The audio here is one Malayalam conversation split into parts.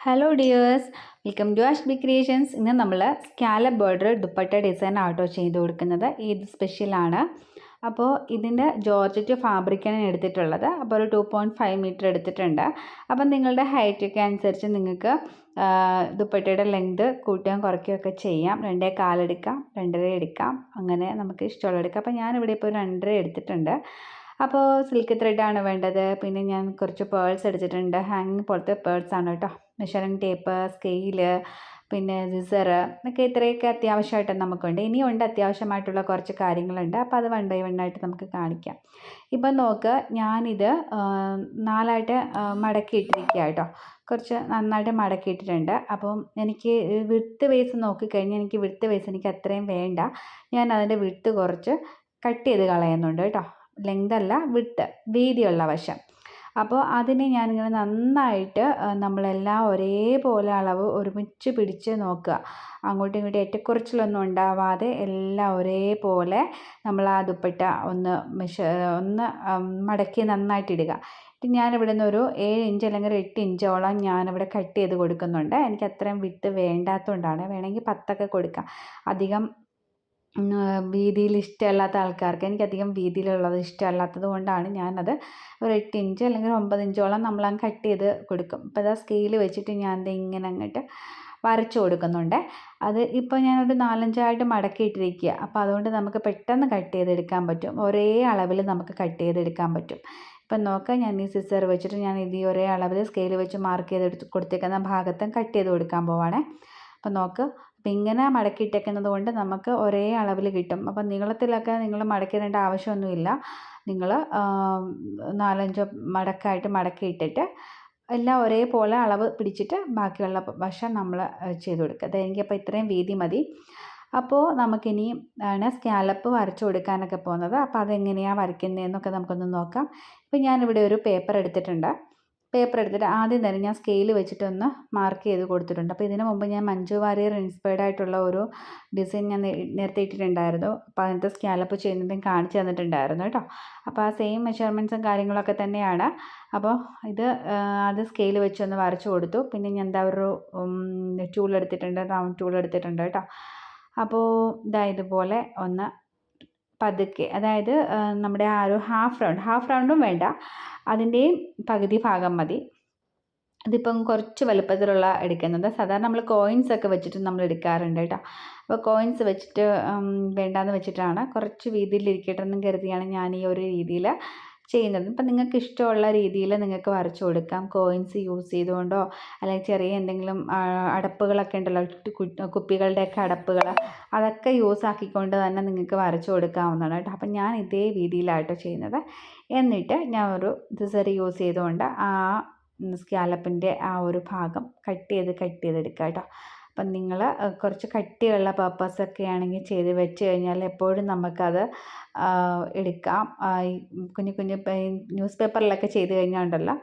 Hello dears, welcome to Ashbi creations. ഇന്ന് നമ്മൾ സ്കാലപ്പ് ബോർഡർ ദുപ്പട്ട ഡിസൈൻ ആട്ടോ ചെയ്ത് കൊടുക്കുന്നത്. ഇത് സ്പെഷ്യലാണ്. അപ്പോൾ ഇതിൻ്റെ ജോർജറ്റ് ഫാബ്രിക്കാണ് എടുത്തിട്ടുള്ളത്. അപ്പോൾ ഒരു 2.5 മീറ്റർ എടുത്തിട്ടുണ്ട്. അപ്പം നിങ്ങളുടെ ഹൈറ്റൊക്കെ അനുസരിച്ച് നിങ്ങൾക്ക് ദുപ്പട്ടയുടെ ലെങ്ത് കൂട്ടുകയും കുറയ്ക്കുകയൊക്കെ ചെയ്യാം. 2.25 എടുക്കാം, 2.5 എടുക്കാം, അങ്ങനെ നമുക്ക് ഇഷ്ടമുള്ള എടുക്കാം. അപ്പോൾ ഞാനിവിടെ ഇപ്പോൾ 2.5 എടുത്തിട്ടുണ്ട്. അപ്പോൾ സിൽക്ക് ത്രെഡാണ് വേണ്ടത്. പിന്നെ ഞാൻ കുറച്ച് പേൾസ് എടുത്തിട്ടുണ്ട്. ഹാങ്ങിങ് പോലത്തെ പേൾസ് ആണ് കേട്ടോ. മെഷറിംഗ് ടേപ്പ്, സ്കെയില്, പിന്നെ സിസർ ഒക്കെ ഇത്രയൊക്കെ അത്യാവശ്യമായിട്ട് നമുക്കുണ്ട്. ഇനിയുണ്ട് അത്യാവശ്യമായിട്ടുള്ള കുറച്ച് കാര്യങ്ങളുണ്ട്. അപ്പോൾ അത് 1 by 1 ആയിട്ട് നമുക്ക് കാണിക്കാം. ഇപ്പം നോക്ക്, ഞാനിത് 4ആയിട്ട് മടക്കിയിട്ടിരിക്കുക കേട്ടോ. കുറച്ച് നന്നായിട്ട് മടക്കിയിട്ടിട്ടുണ്ട്. അപ്പം എനിക്ക് വിഡ്ത്ത് വൈസ് നോക്കിക്കഴിഞ്ഞാൽ എനിക്ക് വിഡ്ത്ത് വൈസ് എനിക്ക് അത്രയും വേണ്ട. ഞാൻ അതിൻ്റെ വിഡ്ത്ത് കുറച്ച് കട്ട് ചെയ്ത് കളയുന്നുണ്ട് കേട്ടോ. ലെങ്ത് അല്ല, വിഡ്ത്ത്, വീതിയുള്ള വശം. അപ്പോൾ അതിനെ ഞാനിങ്ങനെ നന്നായിട്ട് നമ്മളെല്ലാം ഒരേപോലെ അളവ് ഒരുമിച്ച് പിടിച്ച് നോക്കുക. അങ്ങോട്ടും ഇങ്ങോട്ടും ഏറ്റക്കുറച്ചിലൊന്നും ഉണ്ടാവാതെ എല്ലാം ഒരേപോലെ നമ്മൾ ആ ദുപ്പട്ട ഒന്ന് മടക്കി നന്നായിട്ടിടുക. ഞാനിവിടെ നിന്ന് ഒരു 7 ഇഞ്ച് അല്ലെങ്കിൽ 8 ഇഞ്ചോളം ഞാനിവിടെ കട്ട് ചെയ്ത് കൊടുക്കുന്നുണ്ട്. എനിക്ക് അത്രയും വിട്ട് വേണ്ടാത്തതുകൊണ്ടാണ്. വേണമെങ്കിൽ 10 കൊടുക്കാം. അധികം വീതിയിൽ ഇഷ്ടമല്ലാത്ത ആൾക്കാർക്ക്, എനിക്കധികം വീതിയിലുള്ളത് ഇഷ്ടമല്ലാത്തത് കൊണ്ടാണ് ഞാനത് ഒരു 8 ഇഞ്ച് അല്ലെങ്കിൽ 9 ഇഞ്ചോളം നമ്മളങ്ങ് കട്ട് ചെയ്ത് കൊടുക്കും. അപ്പോൾ അതാ സ്കെയിൽ വെച്ചിട്ട് ഞാൻ ഇങ്ങനെ അങ്ങോട്ട് വരച്ചു കൊടുക്കുന്നുണ്ട്. അത് ഇപ്പോൾ ഞാനൊരു 4-5 മടക്കിയിട്ടിരിക്കുക. അപ്പോൾ അതുകൊണ്ട് നമുക്ക് പെട്ടെന്ന് കട്ട് ചെയ്തെടുക്കാൻ പറ്റും. ഒരേ അളവിൽ നമുക്ക് കട്ട് ചെയ്തെടുക്കാൻ പറ്റും. ഇപ്പം നോക്കാം, ഞാൻ ഈ സിസർ വെച്ചിട്ട് ഞാൻ ഇത് ഒരേ അളവിൽ സ്കെയിൽ വെച്ച് മാർക്ക് ചെയ്തെടുത്ത് കൊടുത്തേക്കുന്ന ഭാഗത്തും കട്ട് ചെയ്ത് കൊടുക്കാൻ പോവാണേ. അപ്പം നോക്ക്, അപ്പം ഇങ്ങനെ മടക്കിയിട്ടേക്കുന്നത് കൊണ്ട് നമുക്ക് ഒരേ അളവിൽ കിട്ടും. അപ്പം നീളത്തിലൊക്കെ നിങ്ങൾ മടക്കിടേണ്ട ആവശ്യമൊന്നുമില്ല. നിങ്ങൾ 4-5 മടക്കായിട്ട് മടക്കിയിട്ടിട്ട് എല്ലാം ഒരേപോലെ അളവ് പിടിച്ചിട്ട് ബാക്കിയുള്ള വശം നമ്മൾ ചെയ്ത് കൊടുക്കുക. എനിക്കപ്പോൾ ഇത്രയും വീതി മതി. അപ്പോൾ നമുക്കിനി ആണ് സ്കാലപ്പ് വരച്ചു കൊടുക്കാനൊക്കെ പോകുന്നത്. അപ്പോൾ അതെങ്ങനെയാണ് വരയ്ക്കുന്നതെന്നൊക്കെ നമുക്കൊന്ന് നോക്കാം. ഇപ്പം ഞാനിവിടെ ഒരു പേപ്പർ എടുത്തിട്ടുണ്ട്. പേപ്പർ എടുത്തിട്ട് ആദ്യം തന്നെ ഞാൻ സ്കെയിൽ വെച്ചിട്ടൊന്ന് മാർക്ക് ചെയ്ത് കൊടുത്തിട്ടുണ്ട്. അപ്പോൾ ഇതിനു മുമ്പ് ഞാൻ മഞ്ജു വാര്യർ ഇൻസ്പയർഡ് ആയിട്ടുള്ള ഒരു ഡിസൈൻ ഞാൻ നേരത്തെ ഇട്ടിട്ടുണ്ടായിരുന്നു. അപ്പോൾ അതിനകത്ത് സ്കാലപ്പ് ചെയ്യുന്നതും കാണിച്ചു തന്നിട്ടുണ്ടായിരുന്നു കേട്ടോ. അപ്പോൾ ആ സെയിം മെഷർമെൻറ്റ്സും കാര്യങ്ങളൊക്കെ തന്നെയാണ്. അപ്പോൾ ഇത് അത് സ്കെയിൽ വെച്ചൊന്ന് വരച്ചു കൊടുത്തു. പിന്നെ ഞാൻ എന്താ ഒരു ടൂൾ എടുത്തിട്ടുണ്ട്, റൗണ്ട് ടൂൾ എടുത്തിട്ടുണ്ട് കേട്ടോ. അപ്പോൾ ഇതുപോലെ ഒന്ന് പതുക്കെ, അതായത് നമ്മുടെ ആ ഒരു ഹാഫ് റൗണ്ടും വേണ്ട, അതിൻ്റെയും പകുതി ഭാഗം മതി. ഇതിപ്പം കുറച്ച് വലുപ്പത്തിലുള്ള എടുക്കുന്നത്. സാധാരണ നമ്മൾ കോയിൻസ് ഒക്കെ വെച്ചിട്ട് നമ്മൾ എടുക്കാറുണ്ട് കേട്ടോ. അപ്പോൾ കോയിൻസ് വെച്ചിട്ട് വേണ്ടാന്ന് വെച്ചിട്ടാണ്, കുറച്ച് വീതിയിലിരിക്കട്ടെ എന്ന് കരുതിയാണ് ഞാൻ ഈ ഒരു രീതിയിൽ ചെയ്യുന്നത്. ഇപ്പം നിങ്ങൾക്ക് ഇഷ്ടമുള്ള രീതിയിൽ നിങ്ങൾക്ക് വരച്ചു കൊടുക്കാം. കോയിൻസ് യൂസ് ചെയ്തുകൊണ്ടോ അല്ലെങ്കിൽ ചെറിയ എന്തെങ്കിലും അടപ്പുകളൊക്കെ ഉണ്ടല്ലോ, കുപ്പികളുടെയൊക്കെ അടപ്പുകൾ, അതൊക്കെ യൂസ് ആക്കിക്കൊണ്ട് തന്നെ നിങ്ങൾക്ക് വരച്ചു കൊടുക്കാവുന്നതാണ് കേട്ടോ. അപ്പം ഞാൻ ഇതേ രീതിയിലാട്ടോ ചെയ്യുന്നത്. എന്നിട്ട് ഞാൻ ഒരു സിസർ യൂസ് ചെയ്തുകൊണ്ട് ആ സ്കാലപ്പിൻ്റെ ആ ഒരു ഭാഗം കട്ട് ചെയ്തെടുക്കുക കേട്ടോ. അപ്പം നിങ്ങൾ കുറച്ച് കട്ടിയുള്ള പേപ്പേഴ്സൊക്കെ ആണെങ്കിൽ ചെയ്ത് വെച്ച് കഴിഞ്ഞാൽ എപ്പോഴും നമുക്കത് എടുക്കാം. കുഞ്ഞു ന്യൂസ് പേപ്പറിലൊക്കെ ചെയ്ത് കഴിഞ്ഞാൽ ഉണ്ടല്ലോ,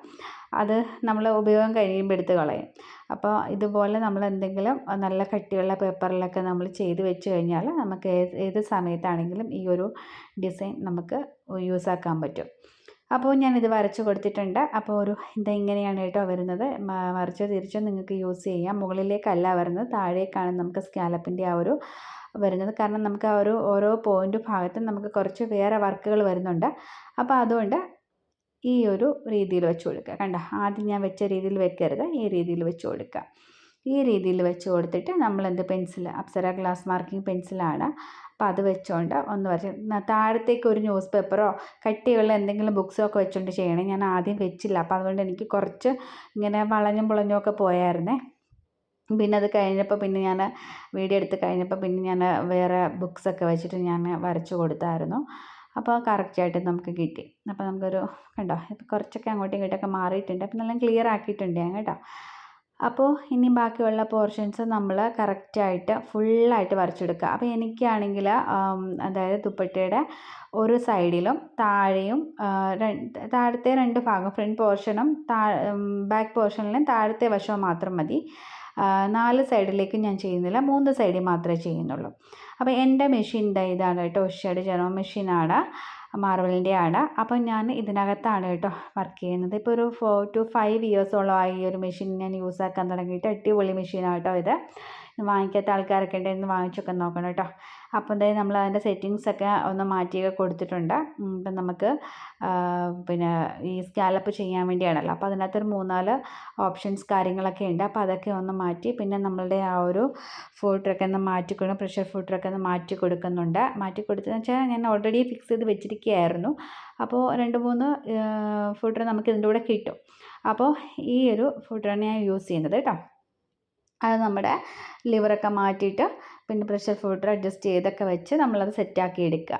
അത് നമ്മൾ ഉപയോഗം കഴിയുമ്പോൾ എടുത്ത് കളയും. അപ്പോൾ ഇതുപോലെ നമ്മൾ എന്തെങ്കിലും നല്ല കട്ടിയുള്ള പേപ്പറിലൊക്കെ നമ്മൾ ചെയ്ത് വെച്ച് കഴിഞ്ഞാൽ നമുക്ക് ഏത് സമയത്താണെങ്കിലും ഈ ഒരു ഡിസൈൻ നമുക്ക് യൂസ് ആക്കാൻ പറ്റും. അപ്പോൾ ഞാനിത് വരച്ച് കൊടുത്തിട്ടുണ്ട്. അപ്പോൾ ഇങ്ങനെയാണ് കേട്ടോ വരുന്നത്. വരച്ച് തിരിച്ച് നിങ്ങൾക്ക് യൂസ് ചെയ്യാം. മുകളിലേക്കല്ല വരുന്നത്, താഴേക്കാണ് നമുക്ക് സ്കാലപ്പിൻ്റെ ആ ഒരു വരുന്നത്. കാരണം നമുക്ക് ആ ഓരോ പോയിൻ്റ് ഭാഗത്തും നമുക്ക് കുറച്ച് വേറെ വർക്കുകൾ വരുന്നുണ്ട്. അപ്പോൾ അതുകൊണ്ട് ഈ ഒരു രീതിയിൽ വെച്ച് കൊടുക്കുക. കണ്ടോ, ആദ്യം ഞാൻ വെച്ച രീതിയിൽ വെക്കരുത്, ഈ രീതിയിൽ വെച്ച് കൊടുക്കുക. ഈ രീതിയിൽ വെച്ച് കൊടുത്തിട്ട് നമ്മളെന്ത് പെൻസിൽ, അപ്സര ഗ്ലാസ് മാർക്കിംഗ് പെൻസിലാണ്. അപ്പോൾ അത് വെച്ചുകൊണ്ട് ഒന്ന് വരച്ച് താഴത്തേക്ക് ഒരു ന്യൂസ് പേപ്പറോ കട്ടിയുള്ള എന്തെങ്കിലും ബുക്സോ ഒക്കെ വെച്ചുകൊണ്ട് ചെയ്യണം. ഞാൻ ആദ്യം വെച്ചില്ല, അപ്പോൾ അതുകൊണ്ട് എനിക്ക് കുറച്ച് ഇങ്ങനെ വളഞ്ഞും പുളഞ്ഞും ഒക്കെ പോയായിരുന്നേ. പിന്നെ അത് കഴിഞ്ഞപ്പോൾ പിന്നെ ഞാൻ വീഡിയോ എടുത്ത് കഴിഞ്ഞപ്പോൾ പിന്നെ ഞാൻ വേറെ ബുക്സൊക്കെ വെച്ചിട്ട് ഞാൻ വരച്ച് കൊടുത്തായിരുന്നു. അപ്പോൾ കറക്റ്റായിട്ട് നമുക്ക് കിട്ടി. അപ്പോൾ നമുക്കൊരു കണ്ടോ, ഇപ്പോൾ കുറച്ചൊക്കെ അങ്ങോട്ടും ഇങ്ങോട്ടൊക്കെ മാറിയിട്ടുണ്ട്. അപ്പോൾ നല്ല ക്ലിയർ ആക്കിയിട്ടുണ്ട് ഞാൻ കേട്ടോ. അപ്പോൾ ഇനി ബാക്കിയുള്ള പോർഷൻസ് നമ്മൾ കറക്റ്റായിട്ട് ഫുള്ളായിട്ട് വരച്ചെടുക്കുക. അപ്പോൾ എനിക്കാണെങ്കിൽ അതായത് ദുപ്പട്ടയുടെ ഒരു സൈഡിലും താഴെയും താഴത്തെ 2 ഭാഗം, ഫ്രണ്ട് പോർഷനും ബാക്ക് പോർഷനിലും താഴത്തെ വശവും മാത്രം മതി. 4 സൈഡിലേക്കും ഞാൻ ചെയ്യുന്നില്ല, 3 സൈഡിൽ മാത്രമേ ചെയ്യുന്നുള്ളൂ. അപ്പോൾ എൻ്റെ മെഷീൻ ഇതാണ് കേട്ടോ, ഉഷയുടെ ജെറോം മെഷീനാണ്. മാർവലിൻ്റെ ആണ്. അപ്പോൾ ഞാൻ ഇതിനകത്താണ് കേട്ടോ വർക്ക് ചെയ്യുന്നത്. ഇപ്പോൾ ഒരു 4 to 5 ഇയേഴ്സോളമായി ഈ ഒരു മെഷീൻ ഞാൻ യൂസ് ആക്കാൻ തുടങ്ങിയിട്ട്. അടിപൊളി മെഷീനാണ് കേട്ടോ ഇത്. വാങ്ങിക്കാത്ത ആൾക്കാരൊക്കെ ഉണ്ടെങ്കിൽ വാങ്ങിച്ചൊക്കെ നോക്കണം കേട്ടോ. അപ്പോൾ എന്തായാലും നമ്മൾ അതിൻ്റെ സെറ്റിങ്സൊക്കെ ഒന്ന് മാറ്റിയൊക്കെ കൊടുത്തിട്ടുണ്ട്. ഇപ്പം നമുക്ക് പിന്നെ ഈ സ്കാലപ്പ് ചെയ്യാൻ വേണ്ടിയാണല്ലോ. അപ്പോൾ അതിനകത്തൊരു 3-4 ഓപ്ഷൻസ് കാര്യങ്ങളൊക്കെ ഉണ്ട്. അപ്പോൾ അതൊക്കെ ഒന്ന് മാറ്റി, പിന്നെ നമ്മളുടെ ആ ഒരു ഫുട്ടറൊക്കെ ഒന്ന് മാറ്റിക്കൊടുക്കും, പ്രഷർ ഫുട്ടറൊക്കെ ഒന്ന് മാറ്റി കൊടുക്കുന്നുണ്ട്. മാറ്റി കൊടുത്തതെന്ന് വെച്ചാൽ ഞാൻ ഓൾറെഡി ഫിക്സ് ചെയ്ത് വെച്ചിരിക്കുകയായിരുന്നു. അപ്പോൾ 2-3 ഫുട്ടർ നമുക്ക് ഇതിൻ്റെ കൂടെ കിട്ടും. അപ്പോൾ ഈ ഒരു ഫുട്ടറാണ് ഞാൻ യൂസ് ചെയ്യുന്നത് കേട്ടോ. അത് നമ്മുടെ ലിവറൊക്കെ മാറ്റിയിട്ട് പിന്നെ പ്രഷർ ഫുട്ടർ അഡ്ജസ്റ്റ് ചെയ്തൊക്കെ വെച്ച് നമ്മളത് സെറ്റാക്കി എടുക്കുക.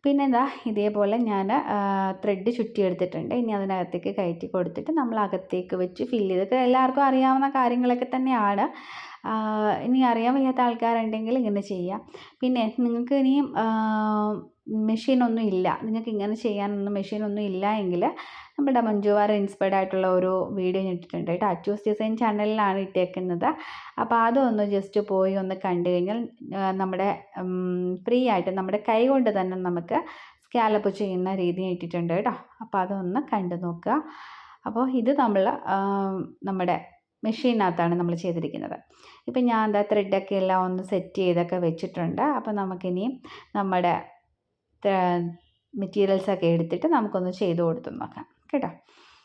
പിന്നെ എന്താ ഇതേപോലെ ഞാൻ ത്രെഡ് ചുറ്റിയെടുത്തിട്ടുണ്ട്. ഇനി അതിനകത്തേക്ക് കയറ്റി കൊടുത്തിട്ട് നമ്മൾ അകത്തേക്ക് വെച്ച് ഫില്ല് ചെയ്തിട്ട്, എല്ലാവർക്കും അറിയാവുന്ന കാര്യങ്ങളൊക്കെ തന്നെയാണ്. ഇനി അറിയാൻ വയ്യാത്ത ആൾക്കാരുണ്ടെങ്കിൽ ഇങ്ങനെ ചെയ്യാം. പിന്നെ നിങ്ങൾക്ക് ഇനിയും മെഷീനൊന്നും ഇല്ല, നിങ്ങൾക്ക് ഇങ്ങനെ ചെയ്യാനൊന്നും മെഷീനൊന്നും ഇല്ല എങ്കിൽ നമ്മുടെ മഞ്ജു വാര്യർ ഇൻസ്പയർഡ് ആയിട്ടുള്ള ഒരു വീഡിയോ ഞാൻ ഇട്ടിട്ടുണ്ട് കേട്ടോ. അച്ചൂസ് ഡിസൈൻ ചാനലിലാണ് ഇട്ടേക്കുന്നത്. അപ്പോൾ അതൊന്ന് ജസ്റ്റ് പോയി ഒന്ന് കണ്ടു കഴിഞ്ഞാൽ നമ്മുടെ ഫ്രീ ആയിട്ട് നമ്മുടെ കൈ കൊണ്ട് തന്നെ നമുക്ക് സ്കാലപ്പ് ചെയ്യുന്ന രീതി ഇട്ടിട്ടുണ്ട് കേട്ടോ. അപ്പോൾ അതൊന്ന് കണ്ടു നോക്കുക. അപ്പോൾ ഇത് നമ്മൾ നമ്മുടെ മെഷീനകത്താണ് നമ്മൾ ചെയ്തിരിക്കുന്നത്. ഇപ്പം ഞാൻ എന്താ ത്രെഡൊക്കെ എല്ലാം ഒന്ന് സെറ്റ് ചെയ്തൊക്കെ വെച്ചിട്ടുണ്ട്. അപ്പോൾ നമുക്കിനി നമ്മുടെ മെറ്റീരിയൽസൊക്കെ എടുത്തിട്ട് നമുക്കൊന്ന് ചെയ്ത് കൊടുത്തു നോക്കാം കേട്ടോ.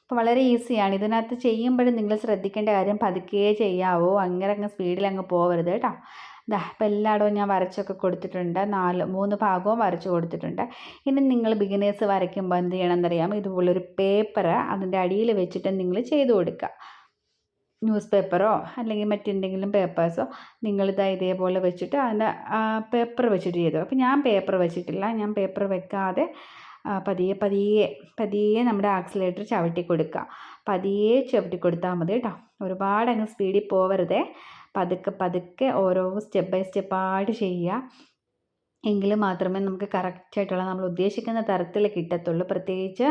അപ്പോൾ വളരെ ഈസിയാണ്. ഇതിനകത്ത് ചെയ്യുമ്പോഴും നിങ്ങൾ ശ്രദ്ധിക്കേണ്ട കാര്യം പതുക്കെ ചെയ്യാവോ, അങ്ങ് സ്പീഡിൽ അങ്ങ് പോകരുത് കേട്ടോ. ഇതാ ഇപ്പോൾ എല്ലായിടവും ഞാൻ വരച്ചൊക്കെ കൊടുത്തിട്ടുണ്ട്. 3 ഭാഗവും വരച്ച് കൊടുത്തിട്ടുണ്ട്. ഇനി നിങ്ങൾ ബിഗിനേഴ്സ് വരയ്ക്കുമ്പോൾ എന്ത് ചെയ്യണമെന്നറിയാമോ, ഇതുപോലൊരു പേപ്പർ അതിൻ്റെ അടിയിൽ വെച്ചിട്ട് നിങ്ങൾ ചെയ്ത് കൊടുക്കുക. ന്യൂസ് പേപ്പറോ അല്ലെങ്കിൽ മറ്റെന്തെങ്കിലും പേപ്പേഴ്സോ നിങ്ങളിതാ ഇതേപോലെ വെച്ചിട്ട് അതിൻ്റെ പേപ്പർ വെച്ചിട്ട് ചെയ്തു. അപ്പോൾ ഞാൻ പേപ്പർ വെച്ചിട്ടില്ല. ഞാൻ പേപ്പർ വെക്കാതെ പതിയെ പതിയെ പതിയെ നമ്മുടെ ആക്സിലേറ്റർ ചവിട്ടി കൊടുക്കുക. പതിയെ ചവിട്ടി കൊടുത്താൽ മതി കേട്ടോ. ഒരുപാട് അങ്ങ് സ്പീഡിൽ പോവരുതേ. പതുക്കെ പതുക്കെ ഓരോ സ്റ്റെപ്പ് ബൈ സ്റ്റെപ്പായിട്ട് ചെയ്യുക. എങ്കിൽ മാത്രമേ നമുക്ക് കറക്റ്റായിട്ടുള്ള നമ്മൾ ഉദ്ദേശിക്കുന്ന തരത്തിൽ കിട്ടത്തുള്ളൂ. പ്രത്യേകിച്ച്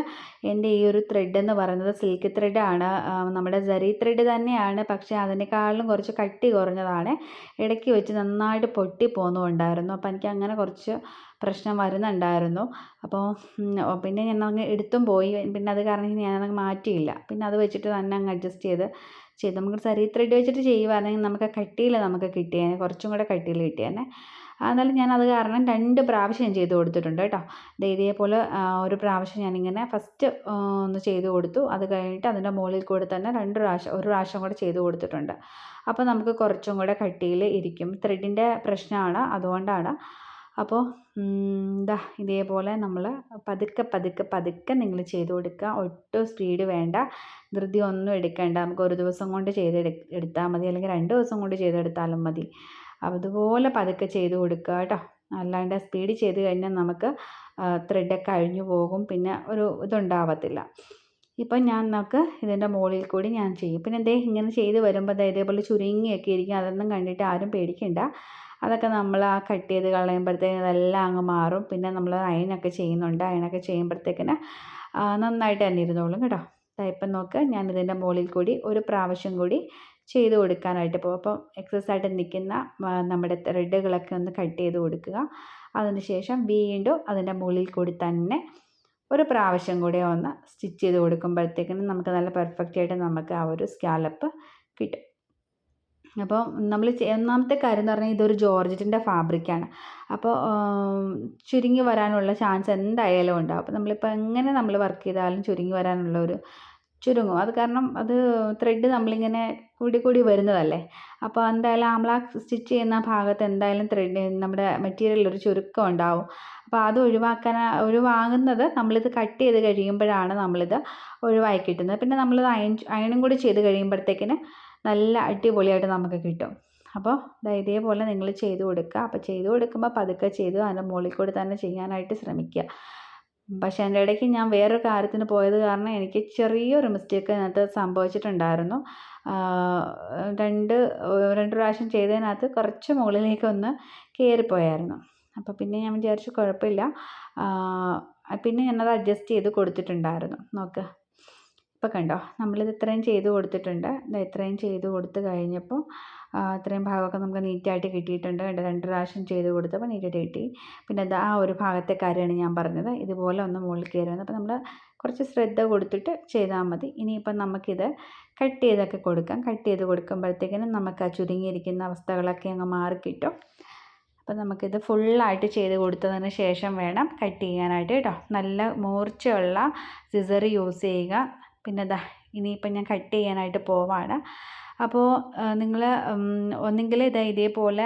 എൻ്റെ ഈ ഒരു ത്രെഡ് എന്ന് പറയുന്നത് സിൽക്ക് ത്രെഡാണ്, നമ്മുടെ ജറി ത്രെഡ് തന്നെയാണ്. പക്ഷേ അതിനേക്കാളും കുറച്ച് കട്ടി കുറഞ്ഞതാണ്. ഇടയ്ക്ക് വെച്ച് നന്നായിട്ട് പൊട്ടി പോകുന്നുണ്ടായിരുന്നു. അപ്പോൾ എനിക്ക് അങ്ങനെ കുറച്ച് പ്രശ്നം വരുന്നുണ്ടായിരുന്നു. അപ്പോൾ പിന്നെ ഞാൻ അങ്ങ് എടുത്തും പോയി. പിന്നെ അത് കാരണം ഞാനതങ്ങ് മാറ്റിയില്ല. പിന്നെ അത് വെച്ചിട്ട് തന്നെ അങ്ങ് അഡ്ജസ്റ്റ് ചെയ്ത് നമുക്ക് ജറി ത്രെഡ് വെച്ചിട്ട് ചെയ്യുവാണെങ്കിൽ നമുക്ക് കട്ടിയിൽ നമുക്ക് കിട്ടിയേനെ, കുറച്ചും കൂടെ കട്ടിയിൽ കിട്ടിയേനെ. എന്നാലും ഞാൻ അത് കാരണം 2 പ്രാവശ്യം ചെയ്ത് കൊടുത്തിട്ടുണ്ട് കേട്ടോ. ഇതേപോലെ ഒരു പ്രാവശ്യം ഞാനിങ്ങനെ ഫസ്റ്റ് ഒന്ന് ചെയ്ത് കൊടുത്തു. അത് കഴിഞ്ഞിട്ട് അതിൻ്റെ മുകളിൽ കൂടെ തന്നെ 1 പ്രാവശ്യം കൂടെ ചെയ്ത് കൊടുത്തിട്ടുണ്ട്. അപ്പോൾ നമുക്ക് കുറച്ചും കൂടെ കട്ടിയിൽ ഇരിക്കും. ത്രെഡിൻ്റെ പ്രശ്നമാണ്, അതുകൊണ്ടാണ്. അപ്പോൾ ഇതേപോലെ നമ്മൾ പതുക്കെ പതുക്കെ പതുക്കെ നിങ്ങൾ ചെയ്ത് കൊടുക്കുക. ഒട്ടും സ്പീഡ് വേണ്ട, ധൃതി ഒന്നും എടുക്കേണ്ട. നമുക്ക് ഒരു ദിവസം കൊണ്ട് എടുത്താൽ മതി, അല്ലെങ്കിൽ 2 ദിവസം കൊണ്ട് ചെയ്തെടുത്താലും മതി. അതുപോലെ പതുക്കെ ചെയ്ത് കൊടുക്കുക കേട്ടോ. അല്ലാണ്ട് സ്പീഡ് ചെയ്ത് കഴിഞ്ഞാൽ നമുക്ക് ത്രെഡൊക്കെ അഴിഞ്ഞു പോകും, പിന്നെ ഒരു ഇതുണ്ടാവത്തില്ല. ഇപ്പം നമുക്ക് ഇതിൻ്റെ മുകളിൽ കൂടി ഞാൻ ചെയ്യും. പിന്നെ ഇങ്ങനെ ചെയ്ത് വരുമ്പോൾ ഇതേപോലെ ചുരുങ്ങിയൊക്കെ ഇരിക്കും. അതൊന്നും കണ്ടിട്ട് ആരും പേടിക്കണ്ട. അതൊക്കെ നമ്മൾ കട്ട് ചെയ്ത് കളയുമ്പോഴത്തേക്കും അതെല്ലാം അങ്ങ് മാറും. പിന്നെ നമ്മൾ അയണൊക്കെ ചെയ്യുന്നുണ്ട്. അയണൊക്കെ ചെയ്യുമ്പോഴത്തേക്കിന് നന്നായിട്ട് തന്നെ ഇരുന്നോളും കേട്ടോ. ഇപ്പം നോക്ക്, ഞാൻ ഇതിൻ്റെ മുകളിൽ കൂടി ഒരു പ്രാവശ്യം കൂടി ചെയ്ത് കൊടുക്കാനായിട്ട് പോകും. അപ്പോൾ എക്സസ് ആയിട്ട് നിൽക്കുന്ന നമ്മുടെ ത്രെഡുകളൊക്കെ ഒന്ന് കട്ട് ചെയ്ത് കൊടുക്കുക. അതിനുശേഷം വീണ്ടും അതിൻ്റെ മുകളിൽ കൂടി തന്നെ ഒരു പ്രാവശ്യം കൂടി ഒന്ന് സ്റ്റിച്ച് ചെയ്ത് കൊടുക്കുമ്പോഴത്തേക്കിനും നമുക്ക് നല്ല പെർഫെക്റ്റ് ആയിട്ട് നമുക്ക് ആ ഒരു സ്കാലപ്പ് കിട്ടും. അപ്പോൾ നമ്മൾ ഒന്നാമത്തെ കാര്യം എന്ന് പറഞ്ഞാൽ ഇതൊരു ജോർജറ്റിൻ്റെ ഫാബ്രിക്കാണ്. അപ്പോൾ ചുരുങ്ങി വരാനുള്ള ചാൻസ് എന്തായാലും ഉണ്ടാവും. അപ്പോൾ നമ്മളിപ്പോൾ എങ്ങനെ നമ്മൾ വർക്ക് ചെയ്താലും ചുരുങ്ങി വരാനുള്ള ചുരുങ്ങും. അത് കാരണം അത് ത്രെഡ് നമ്മളിങ്ങനെ കൂടി വരുന്നതല്ലേ. അപ്പോൾ എന്തായാലും നമ്മൾ ആ സ്റ്റിച്ച് ചെയ്യുന്ന ഭാഗത്ത് എന്തായാലും നമ്മുടെ മെറ്റീരിയലിലൊരു ചുരുക്കം ഉണ്ടാവും. അപ്പോൾ അത് ഒഴിവാകുന്നത് നമ്മളിത് കട്ട് ചെയ്ത് കഴിയുമ്പോഴാണ് നമ്മളിത് ഒഴിവായി കിട്ടുന്നത്. പിന്നെ നമ്മളിത് അയണും കൂടി ചെയ്ത് കഴിയുമ്പോഴത്തേക്കിന് നല്ല അടിപൊളിയായിട്ട് നമുക്ക് കിട്ടും. അപ്പോൾ ഇതേപോലെ നിങ്ങൾ ചെയ്ത് കൊടുക്കുക. അപ്പോൾ ചെയ്ത് കൊടുക്കുമ്പോൾ പതുക്കെ ചെയ്ത് അതിൻ്റെ മുകളിൽ കൂടി തന്നെ ചെയ്യാനായിട്ട് ശ്രമിക്കുക. പക്ഷേ അതിൻ്റെ ഇടയ്ക്ക് ഞാൻ വേറൊരു കാര്യത്തിന് പോയത് കാരണം എനിക്ക് ചെറിയൊരു മിസ്റ്റേക്ക് അതിനകത്ത് സംഭവിച്ചിട്ടുണ്ടായിരുന്നു. 2 പ്രാവശ്യം ചെയ്തതിനകത്ത് കുറച്ച് മുകളിലേക്കൊന്ന് കയറിപ്പോയായിരുന്നു. അപ്പോൾ പിന്നെ ഞാൻ വിചാരിച്ചു കുഴപ്പമില്ല. പിന്നെ ഞാനത് അഡ്ജസ്റ്റ് ചെയ്ത് കൊടുത്തിട്ടുണ്ടായിരുന്നു. നോക്ക്, ഇപ്പോൾ കണ്ടോ നമ്മളിത് ഇത്രയും ചെയ്ത് കൊടുത്തിട്ടുണ്ട്. ഇത്രയും ചെയ്ത് കൊടുത്ത് കഴിഞ്ഞപ്പോൾ ഇത്രയും ഭാഗമൊക്കെ നമുക്ക് നീറ്റായിട്ട് കിട്ടിയിട്ടുണ്ട്. കണ്ടോ 2 പ്രാവശ്യം ചെയ്ത് കൊടുത്തപ്പോൾ നീറ്റായിട്ട് കിട്ടി. പിന്നെ ആ ഒരു ഭാഗത്തെ കാര്യമാണ് ഞാൻ പറഞ്ഞത്, ഇതുപോലെ ഒന്ന് മുകളിൽ കയറി വന്നു. അപ്പോൾ നമ്മൾ കുറച്ച് ശ്രദ്ധ കൊടുത്തിട്ട് ചെയ്താൽ മതി. ഇനിയിപ്പം നമുക്കിത് കട്ട് ചെയ്തൊക്കെ കൊടുക്കാം. കട്ട് ചെയ്ത് കൊടുക്കുമ്പോഴത്തേക്കിനും നമുക്ക് ആ ചുരുങ്ങിയിരിക്കുന്ന അവസ്ഥകളൊക്കെ അങ്ങ് മാറിക്കിട്ടും. അപ്പം നമുക്കിത് ഫുള്ളായിട്ട് ചെയ്ത് കൊടുത്തതിന് ശേഷം വേണം കട്ട് ചെയ്യാനായിട്ട് കേട്ടോ. നല്ല മൂർച്ചയുള്ള സിസർ യൂസ് ചെയ്യുക. പിന്നെ ഇനിയിപ്പം ഞാൻ കട്ട് ചെയ്യാനായിട്ട് പോവാണ്. അപ്പോൾ നിങ്ങൾ ഒന്നുകിൽ ഇതേപോലെ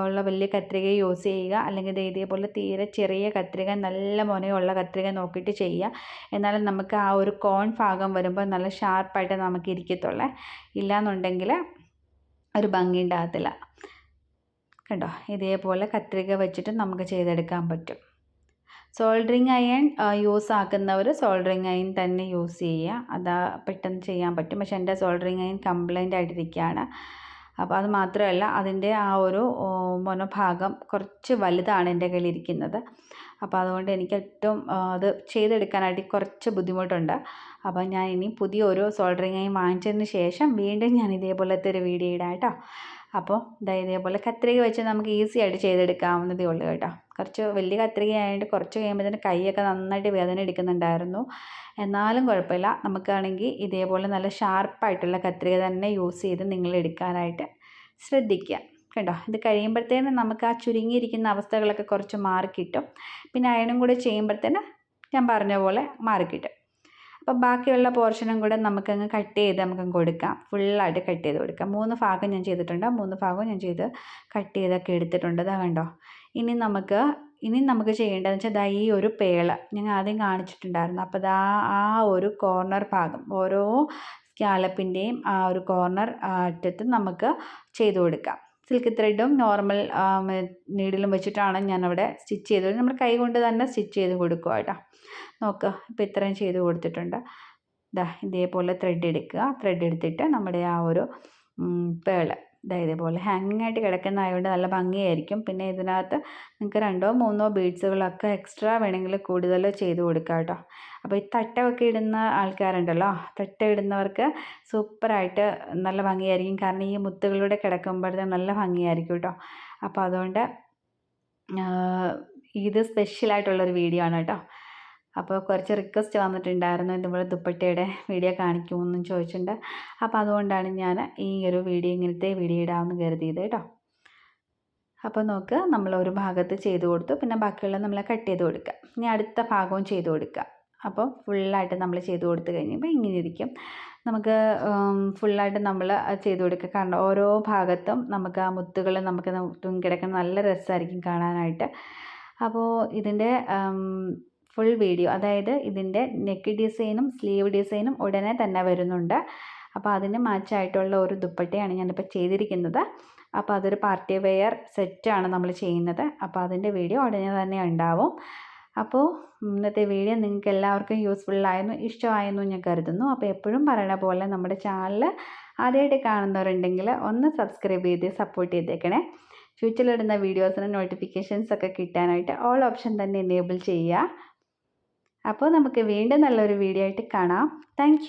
ഉള്ള വലിയ കത്രിക യൂസ് ചെയ്യുക, അല്ലെങ്കിൽ ഇതേപോലെ തീരെ ചെറിയ കത്രിക, നല്ല മുനയുള്ള കത്രിക നോക്കിയിട്ട് ചെയ്യുക. എന്നാലും നമുക്ക് ആ ഒരു കോൺ ഭാഗം വരുമ്പോൾ നല്ല ഷാർപ്പായിട്ട് നമുക്ക് ഇരിക്കത്തുള്ളേ. ഇല്ലയെന്നുണ്ടെങ്കിൽ ഒരു ഭംഗി ഉണ്ടാകത്തില്ല. കണ്ടോ ഇതേപോലെ കത്രിക വെച്ചിട്ട് നമുക്ക് ചെയ്തെടുക്കാൻ പറ്റും. സോൾഡറിങ് അയൺ യൂസ് ആക്കുന്നവർ സോൾഡറിങ് അയൺ തന്നെ യൂസ് ചെയ്യുക, അതാ പെട്ടെന്ന് ചെയ്യാൻ പറ്റും. പക്ഷെ എൻ്റെ സോൾഡറിങ് അയൺ കംപ്ലൈൻ്റ് ആയിട്ടിരിക്കുകയാണ്. അപ്പോൾ അത് മാത്രമല്ല, അതിൻ്റെ ആ ഒരു മുനഭാഗം കുറച്ച് വലുതാണ് എൻ്റെ കയ്യിലിരിക്കുന്നത്. അപ്പോൾ അതുകൊണ്ട് എനിക്ക് ഏറ്റവും അത് ചെയ്തെടുക്കാനായിട്ട് കുറച്ച് ബുദ്ധിമുട്ടുണ്ട്. അപ്പോൾ ഞാൻ ഇനി പുതിയൊരു സോൾഡറിങ് അയൺ വാങ്ങിച്ചതിന് ശേഷം വീണ്ടും ഞാൻ ഇതേപോലത്തെ ഒരു വീഡിയോ ഇടാം കേട്ടോ. അപ്പോൾ ഇതേപോലെ കത്രിക വെച്ച് നമുക്ക് ഈസി ആയിട്ട് ചെയ്തെടുക്കാവുന്നതേ ഉള്ളൂ കേട്ടോ. കുറച്ച് വലിയ കത്രിക ആയതുകൊണ്ട് കുറച്ച് കഴിയുമ്പോഴത്തേന് കൈയൊക്കെ നന്നായിട്ട് വേദന എടുക്കുന്നുണ്ടായിരുന്നു. എന്നാലും കുഴപ്പമില്ല, നമുക്കാണെങ്കിൽ ഇതേപോലെ നല്ല ഷാർപ്പായിട്ടുള്ള കത്രിക തന്നെ യൂസ് ചെയ്ത് നിങ്ങൾ എടുക്കാനായിട്ട് ശ്രദ്ധിക്കുക. കണ്ടോ ഇത് കഴിയുമ്പോഴത്തേനും നമുക്ക് ആ ചുരുങ്ങിയിരിക്കുന്ന അവസ്ഥകളൊക്കെ കുറച്ച് മാറിക്കിട്ടും. പിന്നെ അയണും കൂടെ ചെയ്യുമ്പോഴത്തേന് ഞാൻ പറഞ്ഞ പോലെ മാറിക്കിട്ടും. അപ്പോൾ ബാക്കിയുള്ള പോർഷനും കൂടെ നമുക്കങ്ങ് കട്ട് ചെയ്ത് നമുക്കങ്ങ് കൊടുക്കാം. ഫുള്ളായിട്ട് കട്ട് ചെയ്ത് കൊടുക്കാം. 3 ഭാഗം ഞാൻ ചെയ്തിട്ടുണ്ട്. 3 ഭാഗവും ഞാൻ ചെയ്ത് കട്ട് ചെയ്തൊക്കെ എടുത്തിട്ടുണ്ട്. ഇതാ കണ്ടോ. ഇനി നമുക്ക് ചെയ്യേണ്ടതെന്ന് വെച്ചാൽ ഈ ഒരു പേള ഞാൻ ആദ്യം കാണിച്ചിട്ടുണ്ടായിരുന്നു. അപ്പോൾ ആ ഒരു കോർണർ ഭാഗം ഓരോ സ്കാലപ്പിൻ്റെയും ആ ഒരു കോർണർ അറ്റത്ത് നമുക്ക് ചെയ്ത് കൊടുക്കാം. സിൽക്ക് ത്രെഡും നോർമൽ നീഡിലും വെച്ചിട്ടാണ് ഞാനവിടെ സ്റ്റിച്ച് ചെയ്തത്. നമ്മൾ കൈ കൊണ്ട് തന്നെ സ്റ്റിച്ച് ചെയ്ത് കൊടുക്കുക കേട്ടോ. നോക്കുക ഇപ്പോൾ ഇത്രയും ചെയ്ത് കൊടുത്തിട്ടുണ്ട്. ഇതേപോലെ ത്രെഡ് എടുക്കുക. ത്രെഡ് എടുത്തിട്ട് നമ്മുടെ ആ ഒരു പേള് ഇതേപോലെ ഹാങ്ങിങ് ആയിട്ട് കിടക്കുന്നതായതുകൊണ്ട് നല്ല ഭംഗിയായിരിക്കും. പിന്നെ ഇതിനകത്ത് നിങ്ങൾക്ക് 2ഓ 3ഓ ബീഡ്സുകളൊക്കെ എക്സ്ട്രാ വേണമെങ്കിൽ കൂടുതൽ ചെയ്ത് കൊടുക്കുക കേട്ടോ. അപ്പോൾ ഈ തട്ടമൊക്കെ ഇടുന്ന ആൾക്കാരുണ്ടല്ലോ, തട്ട ഇടുന്നവർക്ക് സൂപ്പറായിട്ട് നല്ല ഭംഗിയായിരിക്കും. കാരണം ഈ മുത്തുകളിലൂടെ കിടക്കുമ്പോഴത്തേക്കും നല്ല ഭംഗിയായിരിക്കും കേട്ടോ. അപ്പോൾ അതുകൊണ്ട് ഇത് സ്പെഷ്യലായിട്ടുള്ളൊരു വീഡിയോ ആണ് കേട്ടോ. അപ്പോൾ കുറച്ച് റിക്വസ്റ്റ് വന്നിട്ടുണ്ടായിരുന്നു, ഇതുപോലെ ദുപ്പട്ടയുടെ വീഡിയോ കാണിക്കുമെന്നും ചോദിച്ചിട്ടുണ്ട്. അപ്പോൾ അതുകൊണ്ടാണ് ഞാൻ ഈ ഒരു ഇങ്ങനത്തെ വീഡിയോ ഇടാമെന്ന് കരുതിയത് കേട്ടോ. അപ്പോൾ നോക്ക്, നമ്മൾ ഒരു ഭാഗത്ത് ചെയ്ത് കൊടുത്തു. പിന്നെ ബാക്കിയുള്ള നമ്മൾ കട്ട് ചെയ്ത് കൊടുക്കുക. ഇനി അടുത്ത ഭാഗവും ചെയ്ത് കൊടുക്കുക. അപ്പോൾ ഫുള്ളായിട്ട് നമ്മൾ ചെയ്ത് കൊടുത്തു കഴിയുമ്പോൾ ഇങ്ങനെ ഇരിക്കും. നമുക്ക് ഫുള്ളായിട്ട് നമ്മൾ ചെയ്ത് കൊടുക്കുക. കാരണം ഓരോ ഭാഗത്തും നമുക്ക് ആ മുത്തുകൾ നമുക്ക് തൂങ്ങിക്കിടക്കുന്ന നല്ല രസമായിരിക്കും കാണാനായിട്ട്. അപ്പോൾ ഇതിൻ്റെ ഫുൾ വീഡിയോ, അതായത് ഇതിൻ്റെ നെക്ക് ഡിസൈനും സ്ലീവ് ഡിസൈനും ഉടനെ തന്നെ വരുന്നുണ്ട്. അപ്പോൾ അതിന് മാച്ചായിട്ടുള്ള ഒരു ദുപ്പട്ടയാണ് ഞാനിപ്പോൾ ചെയ്തിരിക്കുന്നത്. അപ്പോൾ അതൊരു പാർട്ടി വെയർ സെറ്റാണ് നമ്മൾ ചെയ്യുന്നത്. അപ്പോൾ അതിൻ്റെ വീഡിയോ ഉടനെ തന്നെ ഉണ്ടാവും. അപ്പോൾ ഇന്നത്തെ വീഡിയോ നിങ്ങൾക്ക് എല്ലാവർക്കും യൂസ്ഫുള്ളായിരുന്നു, ഇഷ്ടമായെന്നു ഞാൻ കരുതുന്നു. അപ്പോൾ എപ്പോഴും പറയണ പോലെ നമ്മുടെ ചാനൽ ആദ്യമായിട്ട് കാണുന്നവരുണ്ടെങ്കിൽ ഒന്ന് സബ്സ്ക്രൈബ് ചെയ്ത് സപ്പോർട്ട് ചെയ്തേക്കണേ. ഫ്യൂച്ചറിലിടുന്ന വീഡിയോസിന് നോട്ടിഫിക്കേഷൻസ് ഒക്കെ കിട്ടാനായിട്ട് ഓൾ ഓപ്ഷൻ തന്നെ എനേബിൾ ചെയ്യുക. അപ്പോൾ നമുക്ക് വീണ്ടും നല്ലൊരു വീഡിയോ ആയിട്ട് കാണാം. താങ്ക്